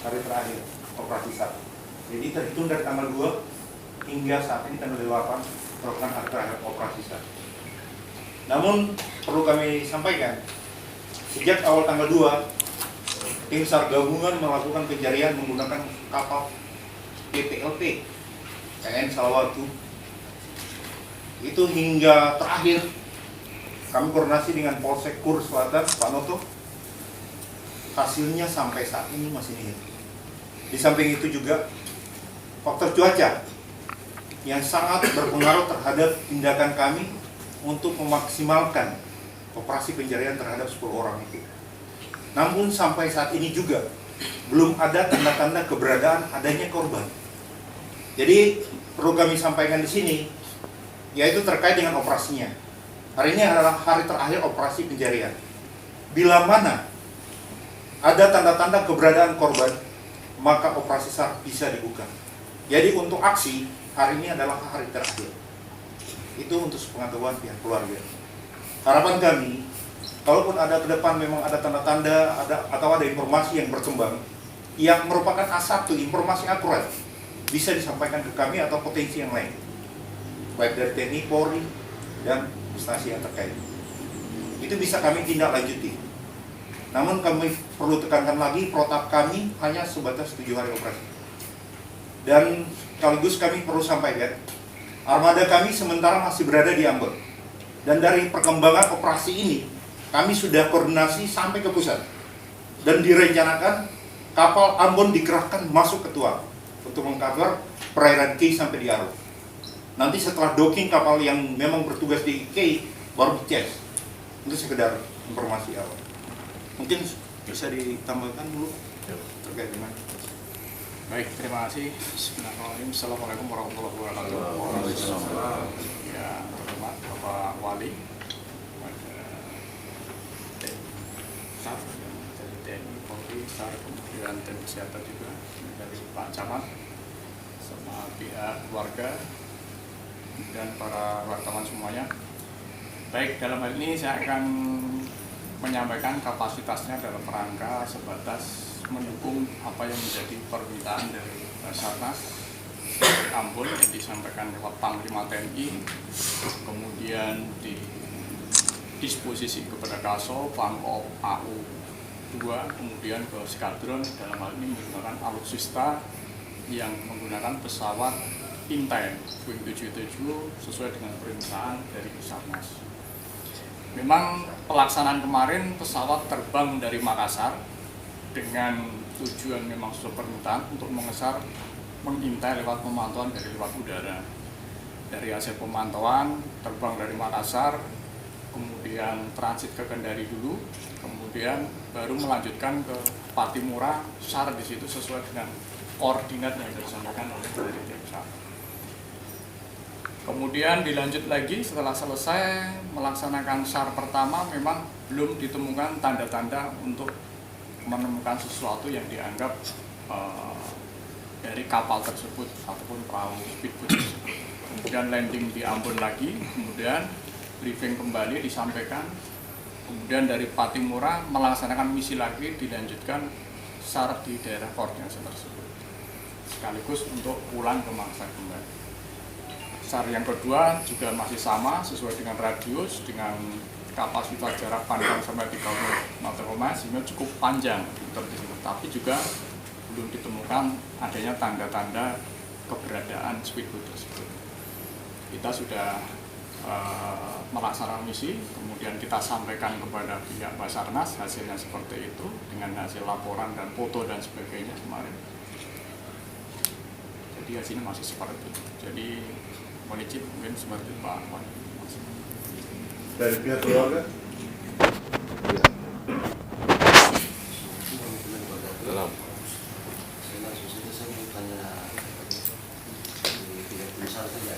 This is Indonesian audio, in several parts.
terakhir operasi SAR. Jadi terhitung dari tanggal 2 hingga saat ini tanggal 8 merupakan hari terakhir operasi SAR. Namun perlu kami sampaikan, sejak awal tanggal 2 tim SAR gabungan melakukan pencarian menggunakan kapal PPLP KN Salawatu. Itu hingga terakhir kami koordinasi dengan Polsek Kur Selatan, Pak Noto. Hasilnya sampai saat ini masih nihil. Di samping itu juga faktor cuaca yang sangat berpengaruh terhadap tindakan kami untuk memaksimalkan operasi pencarian terhadap 10 orang itu. Namun sampai saat ini juga belum ada tanda-tanda keberadaan adanya korban. Jadi perlu kami sampaikan di sini, yaitu terkait dengan operasinya. Hari ini adalah hari terakhir operasi pencarian. Bila mana ada tanda-tanda keberadaan korban, maka operasi SAR bisa dibuka. Jadi untuk aksi, hari ini adalah hari terakhir. Itu untuk sepengetahuan pihak keluarga. Harapan kami, kalaupun ada ke depan memang ada tanda-tanda atau ada informasi yang berkembang, yang merupakan A1, informasi akurat, bisa disampaikan ke kami atau potensi yang lain, baik dari TNI, Polri, dan instansi yang terkait. Itu bisa kami tindak lanjuti. Namun kami perlu tekankan lagi, protap kami hanya sebatas 7 hari operasi. Dan sekaligus kami perlu sampaikan, armada kami sementara masih berada di Ambon. Dan dari perkembangan operasi ini, kami sudah koordinasi sampai ke pusat. Dan direncanakan kapal Ambon dikerahkan masuk ke Tual untuk mengcover perairan Kei sampai di Aro. Nanti setelah docking kapal yang memang bertugas di Kei baru dicas. Itu sekedar informasi awal. Mungkin bisa ditambahkan dulu terkait dengan. Baik, terima kasih. Bismillahirrahmanirrahim. Assalamualaikum warahmatullahi wabarakatuh. Ya, terhormat Bapak Wali, SAR dari TNI, Polri, SAR, kemudian tim kesehatan juga dari Pak Camat, sama pihak keluarga dan para wartawan semuanya. Baik, dalam hal ini saya akan menyampaikan kapasitasnya dalam rangka sebatas mendukung apa yang menjadi permintaan dari Basarnas Ambon yang disampaikan lewat Panglima TNI, kemudian didisposisi kepada Kaso, Pangkop, AU 2, kemudian ke Skadron, dalam hal ini menggunakan alutsista yang menggunakan pesawat Intai Boeing 77 sesuai dengan permintaan dari Basarnas. Memang pelaksanaan kemarin pesawat terbang dari Makassar dengan tujuan memang sesuai permintaan untuk mengintai lewat pemantauan dari lewat udara. Dari hasil pemantauan terbang dari Makassar, kemudian transit ke Kendari dulu, kemudian baru melanjutkan ke Patimura. SAR di situ sesuai dengan koordinat yang disampaikan oleh dari tim SAR. Kemudian dilanjut lagi setelah selesai melaksanakan SAR pertama, memang belum ditemukan tanda-tanda untuk menemukan sesuatu yang dianggap dari kapal tersebut ataupun perahu speedboat tersebut. Kemudian landing di Ambon lagi, kemudian briefing kembali disampaikan, kemudian dari Patimura melaksanakan misi lagi, dilanjutkan SAR di daerah koordinasi tersebut sekaligus untuk pulang ke Makassar kembali. SAR yang kedua juga masih sama sesuai dengan radius, dengan kapasitas jarak pandang sampai 30 meter, sehingga cukup panjang, tapi juga belum ditemukan adanya tanda-tanda keberadaan speedboat tersebut. Kita sudah melaksanakan misi, kemudian kita sampaikan kepada pihak Basarnas hasilnya seperti itu dengan hasil laporan dan foto dan sebagainya kemarin. Jadi hasilnya masih seperti itu. Jadi mohon izin mungkin seperti Pak Wali. Dari pihak keluarga? Dalam. Saya mau tanya di pihak besar saja.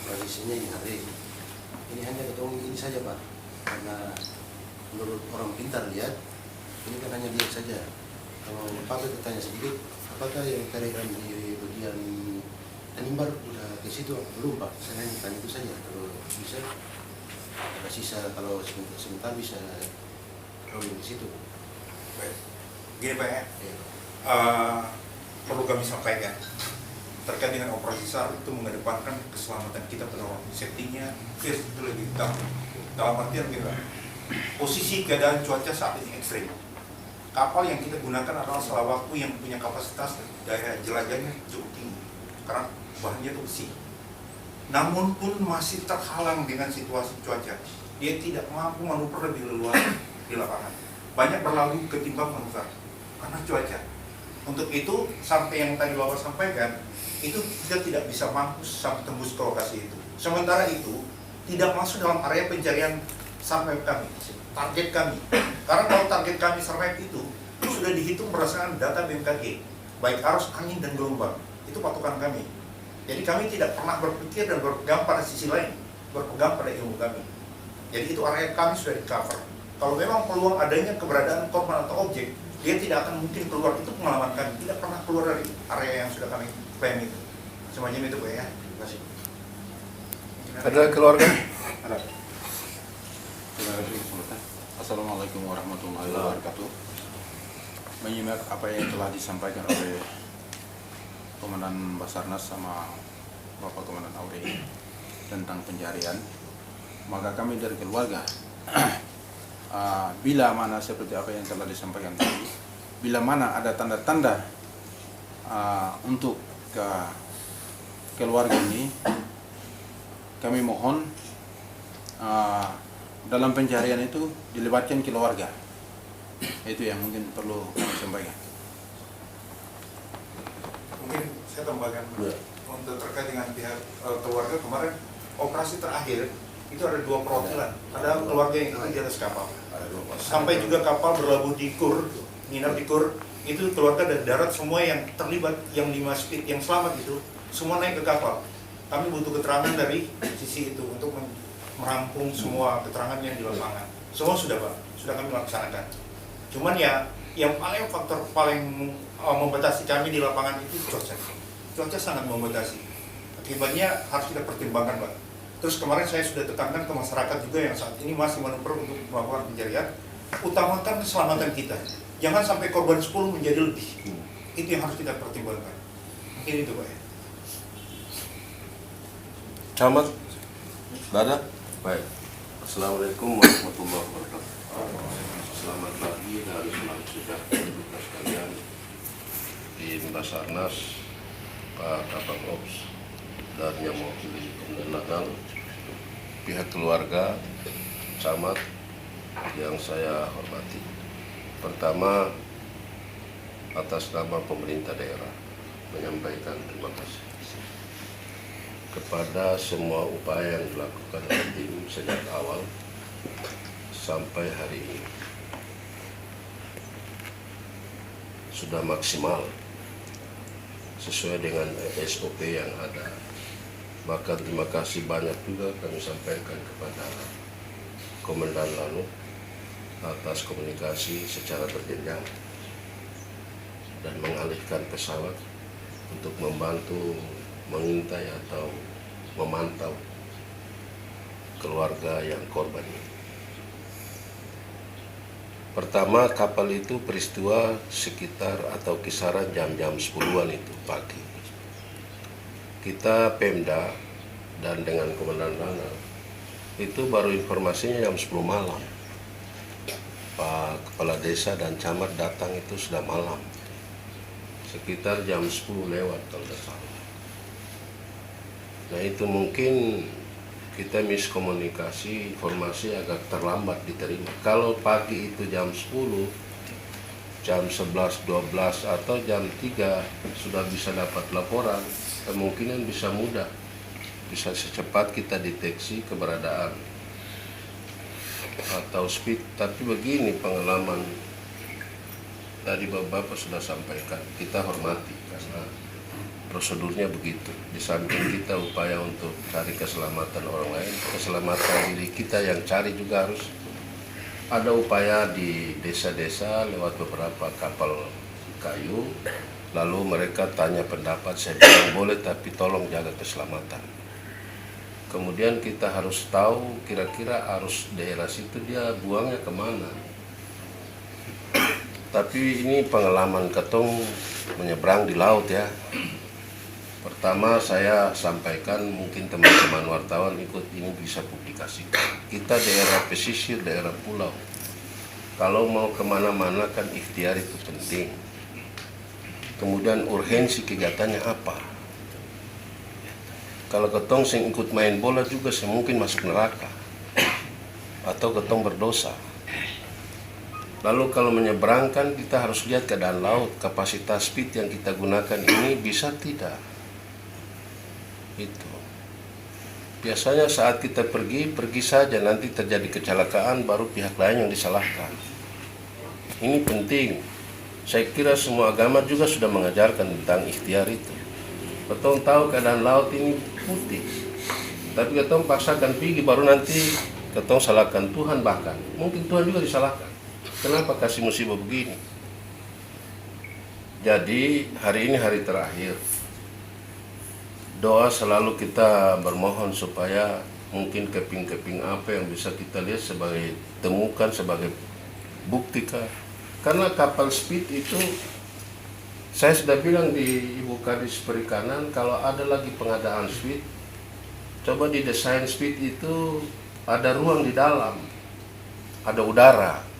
Posisinya ini hari ini hanya ketemu ini saja Pak, karena menurut orang pintar lihat ini kan hanya lihat saja. Kalau Pak bertanya sedikit, apakah yang terlihat di bagian Tanimbar udah ke situ belum Pak? Saya hanya tanya itu saja. Kalau bisa ada sisa, kalau sebentar bisa rolling ke situ. Baik. Begini Pak ya, Iya. perlu kami sampaikan terkait dengan operasi SAR itu mengedepankan keselamatan kita pada orang, safety-nya first itu lebih utama. Dalam artian kita posisi keadaan cuaca saat ini ekstrim. Kapal yang kita gunakan adalah salah waktu yang punya kapasitas daya jelajahnya cukup tinggi karena bahannya itu besi. Namun pun masih terhalang dengan situasi cuaca. Dia tidak mampu manuver lebih leluasa di lapangan. Banyak berlalu ketimbang manuver karena cuaca. Untuk itu sampai yang tadi Bapak sampaikan, itu kita tidak bisa mampu sampai tembus ke lokasi itu. Sementara itu tidak masuk dalam area pencarian sampai kami, target kami. Karena kalau target kami survive itu sudah dihitung berdasarkan data BMKG, baik arus angin dan gelombang. Itu patokan kami. Jadi kami tidak pernah berpikir dan berpegang pada sisi lain, berpegang pada ilmu kami. Jadi itu area kami sudah di cover. Kalau memang peluang adanya keberadaan korban atau objek, dia tidak akan mungkin keluar. Itu pengalaman kami, tidak pernah keluar dari area yang sudah kami klaim itu. Semacam itu Pak ya. Terima kasih. Ada keluarga? Ada. Terima kasih. Assalamualaikum warahmatullahi wabarakatuh. Menyimak apa yang telah disampaikan oleh Komandan Basarnas sama Bapak Komandan Aure tentang pencarian, maka kami dari keluarga bila mana seperti apa yang telah disampaikan tadi, bila mana ada tanda-tanda untuk keluarga ini, kami mohon dalam pencarian itu dilibatkan keluarga. Itu yang mungkin perlu kami sampaikan. Mungkin saya tambahkan untuk terkait dengan pihak keluarga kemarin operasi terakhir itu ada 2 perwakilan. Ada keluarga yang ikut di atas kapal. Sampai juga kapal berlabuh di Kur, nginap di Kur, itu keluarga dan darat semua yang terlibat, yang 5 speed, yang selamat itu semua naik ke kapal. Kami butuh keterangan dari sisi itu untuk merampung semua keterangan yang di lapangan. Semua sudah Pak, sudah kami laksanakan. Cuman ya yang paling faktor paling membatasi kami di lapangan itu cuaca. Cuaca sangat membatasi. Akibatnya harus kita pertimbangkan Pak. Terus kemarin saya sudah tekankan ke masyarakat juga yang saat ini masih manuver untuk melakukan pencarian, utamakan keselamatan kita. Jangan sampai korban 10 menjadi lebih. Itu yang harus kita pertimbangkan. Mungkin itu Pak ya. Camat? Ada? Baik. Assalamualaikum warahmatullahi wabarakatuh. Selamat pagi dan selamat sejahtera sekalian. Tim Basarnas, Pak Kabak Ops, dan yang mewakili Komandan Lanal, pihak keluarga, camat yang saya hormati. Pertama, atas nama pemerintah daerah menyampaikan terima kasih kepada semua upaya yang dilakukan oleh tim sejak awal sampai hari ini. Sudah maksimal sesuai dengan SOP yang ada. Maka terima kasih banyak juga kami sampaikan kepada Komandan Lanut atas komunikasi secara berjenjang dan mengalihkan pesawat untuk membantu mengintai atau memantau keluarga yang korban ini. Pertama, kapal itu peristiwa sekitar atau kisaran jam-jam 10-an itu pagi. Kita Pemda dan dengan Komandan Lanal itu baru informasinya jam 10 malam. Pak Kepala Desa dan Camat datang itu sudah malam. Sekitar jam 10 lewat kalau tidak salah. Nah itu mungkin kita miskomunikasi, informasi agak terlambat diterima. Kalau pagi itu jam 10, jam 11, 12 atau jam 3 sudah bisa dapat laporan, kemungkinan bisa mudah, bisa secepat kita deteksi keberadaan atau speed. Tapi begini pengalaman tadi Bapak sudah sampaikan, kita hormati karena prosedurnya begitu. Di samping kita upaya untuk cari keselamatan orang lain, keselamatan diri kita yang cari juga harus ada upaya di desa-desa lewat beberapa kapal kayu. Lalu mereka tanya pendapat, saya bilang boleh tapi tolong jaga keselamatan. Kemudian kita harus tahu kira-kira arus daerah situ dia buangnya kemana. Tapi ini pengalaman ketong menyeberang di laut ya. Pertama saya sampaikan, mungkin teman-teman wartawan ikut ini bisa publikasikan. Kita daerah pesisir, daerah pulau. Kalau mau kemana-mana kan ikhtiar itu penting. Kemudian urgensi kegiatannya apa? Kalau ketong sing ikut main bola juga semungkin masuk neraka. Atau ketong berdosa. Lalu kalau menyeberangkan kita harus lihat keadaan laut, kapasitas speed yang kita gunakan ini bisa tidak. Itu. Biasanya saat kita pergi saja, nanti terjadi kecelakaan baru pihak lain yang disalahkan. Ini penting. Saya kira semua agama juga sudah mengajarkan tentang ikhtiar itu. Ketong tahu keadaan laut ini putih. Tapi ketong paksakan pergi baru nanti ketong salahkan Tuhan bahkan. Mungkin Tuhan juga disalahkan. Kenapa kasih musibah begini? Jadi hari ini hari terakhir. Doa selalu kita bermohon supaya mungkin keping-keping apa yang bisa kita lihat sebagai temukan sebagai bukti. Karena kapal speed itu saya sudah bilang di Ibu Kadis Perikanan, kalau ada lagi pengadaan speed, coba didesain speed itu ada ruang di dalam, ada udara.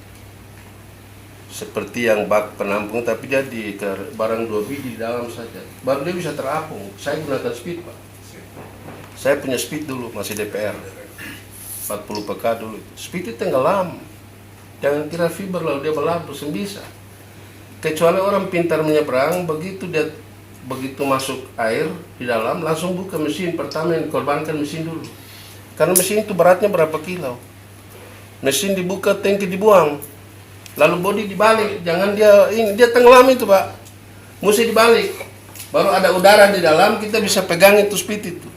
Seperti yang bak penampung, tapi dia di barang 2 biji di dalam saja. Baru dia bisa terapung. Saya gunakan speed, Pak. Saya punya speed dulu, masih DPR. 40 PK dulu. Speed itu tenggelam. Jangan kira fiber lalu dia berlabuh, bisa. Kecuali orang pintar menyeberang, begitu masuk air di dalam, langsung buka mesin. Pertama yang dikorbankan mesin dulu. Karena mesin itu beratnya berapa kilo. Mesin dibuka, tangki dibuang. Lalu bodi dibalik, jangan dia tenggelam itu Pak. Mesti dibalik. Baru ada udara di dalam, kita bisa pegang itu speed itu.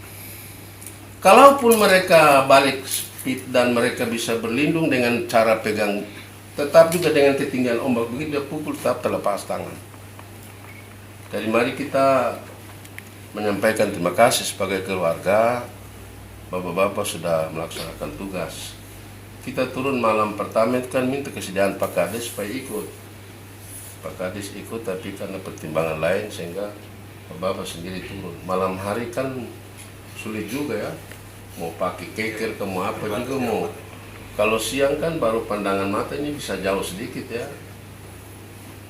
Kalaupun mereka balik speed dan mereka bisa berlindung dengan cara pegang, tetap juga dengan ketinggian ombak begitu dia pukul tetap terlepas tangan. Jadi mari kita menyampaikan terima kasih sebagai keluarga. Bapak-bapak sudah melaksanakan tugas. Kita turun malam pertama itu kan minta kesediaan Pak Kadis supaya ikut. Pak Kadis ikut tapi karena pertimbangan lain sehingga Bapak sendiri turun. Malam hari kan sulit juga ya. Mau pakai keker, mau apa juga mau. Kalau siang kan baru pandangan mata ini bisa jauh sedikit ya.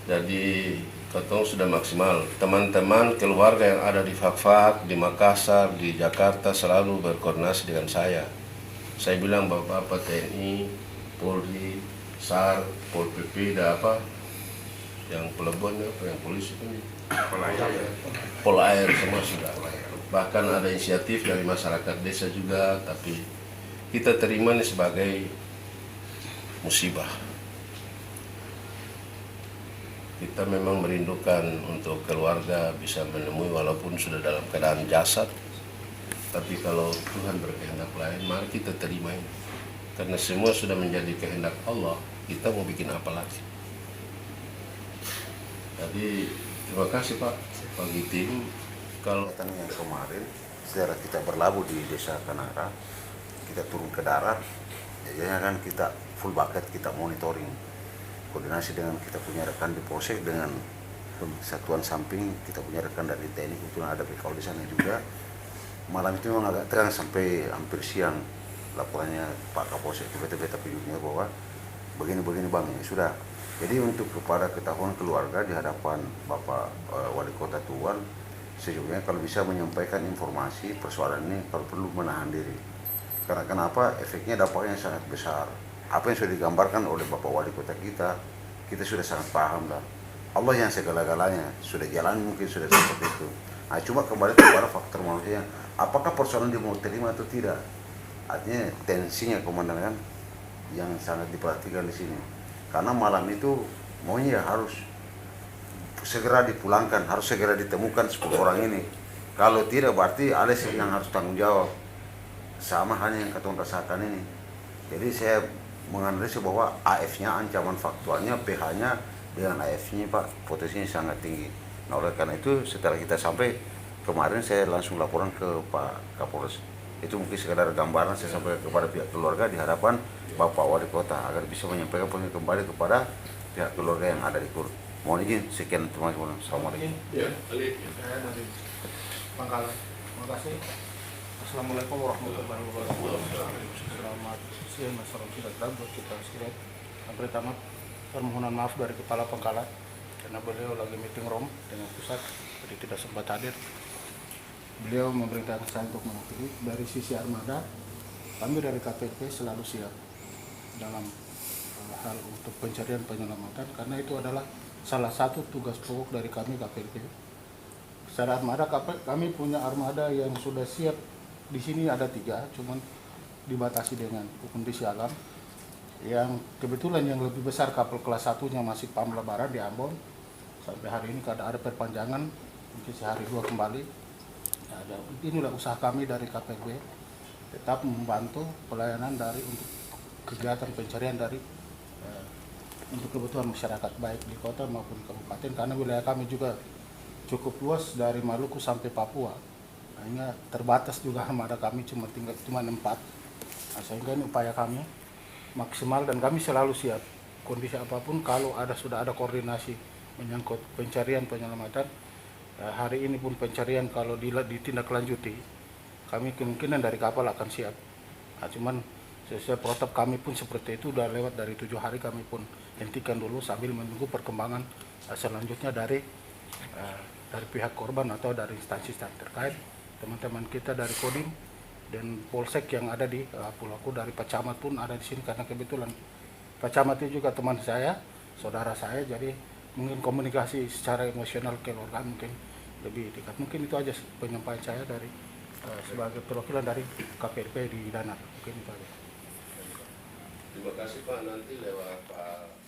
Jadi ketong sudah maksimal. Teman-teman keluarga yang ada di Fakfak, di Makassar, di Jakarta selalu berkoordinasi dengan saya. Saya bilang Bapak TNI, Polri, SAR, Pol PP, dan apa yang Pelebon, apa yang polisi ini, Pol Air semua sudah. Bahkan ada inisiatif dari masyarakat desa juga, tapi kita terima ini sebagai musibah. Kita memang merindukan untuk keluarga bisa menemui walaupun sudah dalam keadaan jasad. Tapi kalau Tuhan berkehendak lain, mari kita terima ini. Karena semua sudah menjadi kehendak Allah, kita mau bikin apa lagi? Jadi terima kasih Pak, bagi tim. Kalau yang kemarin, setelah kita berlabuh di Desa Kanara, kita turun ke darat, jadinya kan kita full bucket, kita monitoring, koordinasi dengan kita punya rekan di Polsek dengan satuan samping, kita punya rekan dari TNI, kebetulan ada PKO di sana juga. Malam itu memang agak terang sampai hampir siang laporannya Pak Kapolsek beta tunjuknya bahwa begini Bang, ya sudah. Jadi untuk kepada ketahuan keluarga di hadapan Bapak Wali Kota Tuan, sejujurnya kalau bisa menyampaikan informasi persoalan ini kalau perlu menahan diri. Karena kenapa? Efeknya dampaknya sangat besar. Apa yang sudah digambarkan oleh Bapak Wali Kota kita sudah sangat paham lah. Allah yang segala-galanya sudah jalan mungkin sudah seperti itu. Nah, cuma kembali kepada faktor manusia, apakah persoalan dia mau terima atau tidak? Artinya tensinya komandan kan yang sangat diperhatikan di sini. Karena malam itu maunya harus segera dipulangkan, harus segera ditemukan 10 orang ini. Kalau tidak berarti ada yang harus tanggung jawab. Sama hanya yang ketemu rasakan ini. Jadi saya menganalisis bahwa AF-nya ancaman faktualnya, pH-nya dengan AF-nya Pak potensinya sangat tinggi. Nah oleh karena itu setelah kita sampai kemarin saya langsung laporan ke Pak Kapolres. Itu mungkin sekedar gambaran saya sampaikan kepada pihak keluarga di hadapan Bapak Wali Kota agar bisa menyampaikan kembali kepada pihak keluarga yang ada di Kur. Mohon izin, sekian teman-teman. Assalamualaikum. Ya, Saya dari Bangkalan. Terima kasih. Assalamualaikum warahmatullahi wabarakatuh. Selamat siang Mas Romsi dan buat kita sekalian. Yang pertama, permohonan maaf dari Kepala Bangkalan karena beliau lagi meeting room dengan pusat, jadi tidak sempat hadir. Beliau memerintahkan saya untuk mewakili. Dari sisi armada, kami dari KPP selalu siap dalam hal untuk pencarian penyelamatan karena itu adalah salah satu tugas pokok dari kami KPP. Secara armada kami punya armada yang sudah siap di sini ada 3, cuman dibatasi dengan kondisi alam. Yang kebetulan yang lebih besar kapal kelas 1-nya masih PAM Lebaran di Ambon. Sampai hari ini ada perpanjangan, mungkin sehari 2 kembali. Nah, inilah usaha kami dari KPP, tetap membantu pelayanan dari untuk kegiatan pencarian dari untuk kebutuhan masyarakat baik di kota maupun kabupaten karena wilayah kami juga cukup luas dari Maluku sampai Papua. Hanya terbatas juga armada kami cuma 4. Nah, sehingga ini upaya kami maksimal dan kami selalu siap kondisi apapun kalau sudah ada koordinasi menyangkut pencarian penyelamatan. Hari ini pun pencarian kalau ditindaklanjuti kami kemungkinan dari kapal akan siap. Nah, cuman sesuai protap kami pun seperti itu, udah lewat dari 7 hari kami pun hentikan dulu sambil menunggu perkembangan selanjutnya dari pihak korban atau dari instansi terkait. Teman-teman kita dari Kodim dan Polsek yang ada di Pulau dari Pak Camat pun ada di sini karena kebetulan Pak Camat itu juga teman saya, saudara saya, jadi mungkin komunikasi secara emosional keluarga mungkin lebih dekat. Mungkin itu aja penyampaian saya dari sebagai perwakilan dari KPP di Danar. Mungkin itu aja. Terima kasih Pak, nanti lewat Pak